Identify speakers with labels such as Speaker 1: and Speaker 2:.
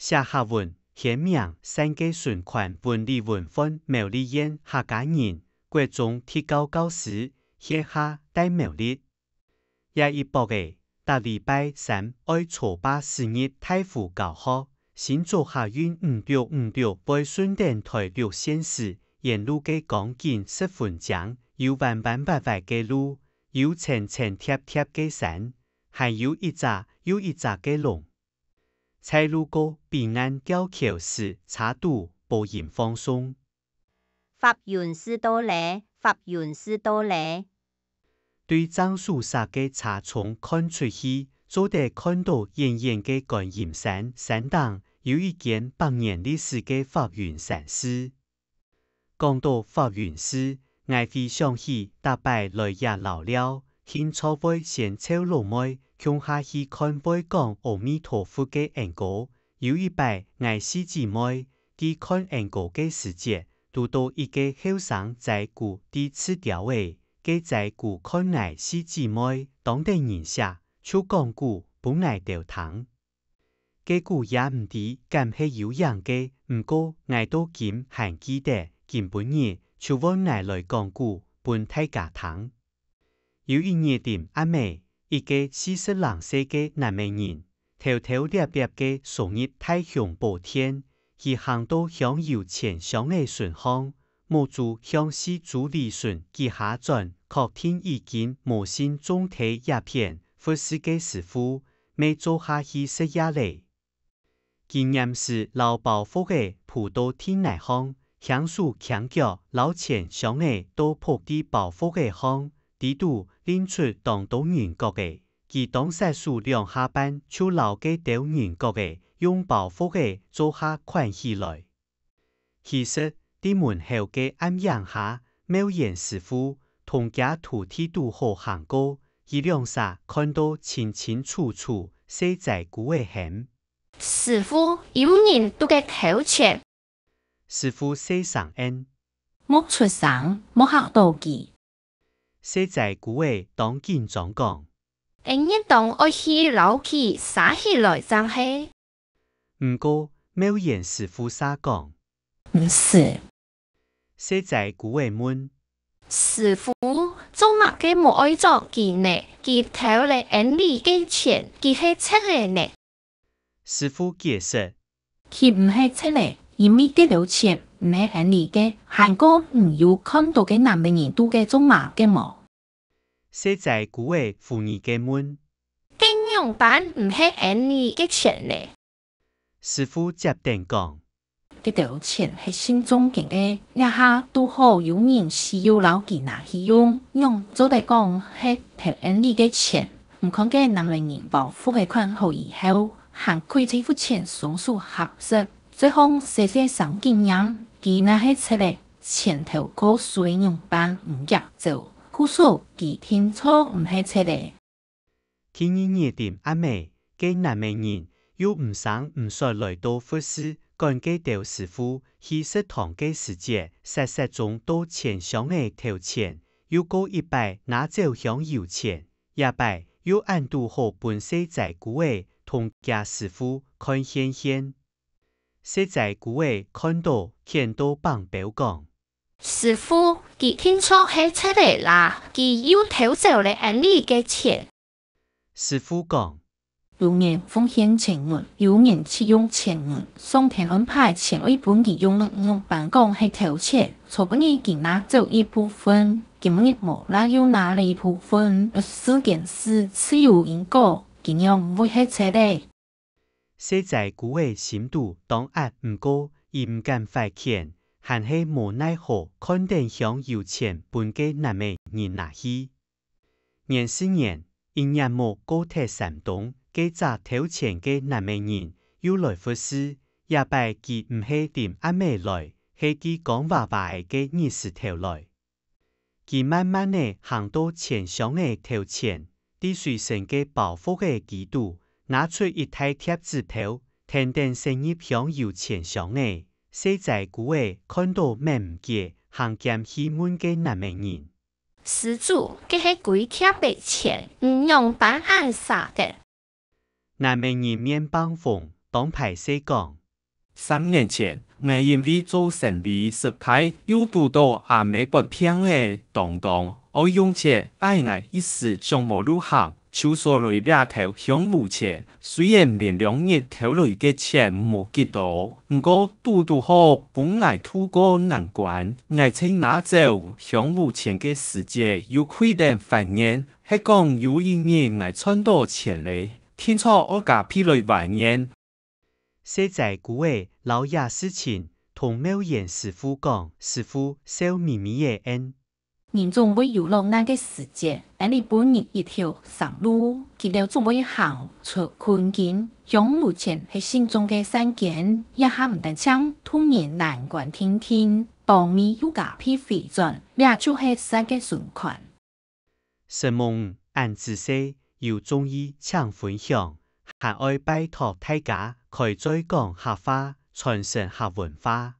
Speaker 1: 下下文顯明三個循環文理文分苗栗縣客家人國中鐵高教師寫下大苗栗。也一博嘅大禮拜三愛初八4日大湖教學，先做下運5.5倍順電台6線時，沿路嘅講緊10分鐘，有彎彎歪歪嘅路，有層層貼貼嘅山，還有一隻嘅龍。在路過彼岸吊橋時，插度保險放鬆。
Speaker 2: 法源是多咧，法源是多咧。
Speaker 1: 對樟樹下嘅茶叢看出去，就得看到遠遠嘅觀音山山頂有一間百年歷史嘅法源山寺。講到法源寺，我會想起大擺來也老了，現初會先抽老妹，向下去看會講阿彌陀佛嘅恩歌。有一擺我四姊妹啲看恩歌嘅時節，讀到一個後生在古啲詞條嘅。嘅在古看我四姊妹當地人寫，就講古本來就聽。嘅古也唔知敢係有樣嘅，唔過我都今還記得，今本日就揾我來講古本大家聽。有一日點阿妹，一個40歲嘅南美人，偷偷獵獵嘅送入太陽寶天，去行到向有錢上嘅順巷。無助向西主理順記下轉，確聽已經無心中體一片，佛師嘅師傅未做下去食嘢嚟。經驗是老包袱嘅葡萄天內行，香樹強腳老錢上嘅都撲啲包袱嘅行，地度拎出當到圓角嘅，其當曬樹兩下班就老嘅到圓角嘅，用包袱嘅做下款起來。其實啲門後嘅暗陽下，妙言師傅同家徒弟都好行過，一兩下看到清清楚楚，寫在古嘅痕。
Speaker 3: 師傅有人都嘅頭前，
Speaker 1: 師傅寫上恩，
Speaker 4: 莫出聲，莫學妒忌。
Speaker 1: 寫在古嘅當見狀講，
Speaker 3: 應當愛去老去撒起來爭氣。
Speaker 1: 唔過妙言師傅沙講，
Speaker 4: 唔是。
Speaker 1: 寫在古嘅門，
Speaker 3: 師傅做乜嘅冇愛做佢呢？佢頭嚟揾你嘅錢，佢係出嚟呢？
Speaker 1: 師傅解釋，
Speaker 4: 佢唔係出嚟，因為啲了錢唔係揾你嘅，韓國唔有看到嘅南美人都嘅做乜嘅冇。
Speaker 1: 寫在古嘅婦兒嘅門，
Speaker 3: 經用版唔係揾你嘅錢呢？
Speaker 1: 師傅接定講。
Speaker 4: 啲條錢係心中嘅嘅，一下都好有人是要老幾拿去用做嚟講係頭揾你嘅錢，唔看嘅南美人保護嘅款後以後，行開這副錢雙數合適，最後寫寫上經驗，佢那係出嚟前頭嗰水用班唔入做，故數佢聽錯唔係出嚟。
Speaker 1: 今日點阿妹嘅南美人又唔生唔衰來到佛寺。趕嘅掉師傅去食堂嘅時節，實實中到錢上嘅頭錢，又過一擺拿走向有錢，一擺又按度好本寫在古嘅同家師傅看顯現，寫在古嘅看到見到幫表講。
Speaker 3: 師傅，佢聽錯係出嚟啦，佢要偷走嚟揾你嘅錢。
Speaker 1: 師傅講。
Speaker 4: 有人奉獻錢銀，有人棄用錢銀，上天安排錢為本佢用用辦公係偷錢，錯本日佢拿走一部分，今日冇啦又拿了一部分，四件事只有因果，佢樣唔會係錯嚟。
Speaker 1: 寫在古嘅心度當壓唔過，而唔敢發現，還係無奈何看定向有錢本嘅南美人拿去。年4年，因日冇高鐵山東。嘅扎偷錢嘅南美人要來佛寺，也拜佢唔係點阿妹來，係佢講話話嘅意思頭來。佢慢慢地行到錢上嘅頭前，啲隨身嘅包袱嘅幾度，拿出一大貼紙條，停定成入向有錢上嘅，寫在古嘅看到咩唔記，行劍去問嘅南美人。
Speaker 3: 施主，佢係幾貼嘅錢，唔用辦案啥嘅。
Speaker 1: 南美人面幫風，當排西講。
Speaker 5: 3年前，我因為做生意失敗，又遇到阿美不平的動盪，我用切愛我一時上無路行，就所來倆頭向目前，雖然連2日頭來嘅錢無幾多，不過拄好幫我渡過難關，我請拿走向目前嘅世界有開點反應，係講有一年我賺到錢嚟，聽錯我家批來懷念。
Speaker 1: 寫在古嘅老爺事情，同妙言師傅講，師傅笑眯眯嘅恩。
Speaker 4: 人總會有落難嘅時節，但你本日一條上路，佢哋總會行出困境。向目前係心中嘅山間，一下唔但將突然難關天天，當面有假批飛轉，倆就係實嘅循環。
Speaker 1: 神夢按自西有中醫請分享，還愛拜託大家開再講客話，傳承客文化。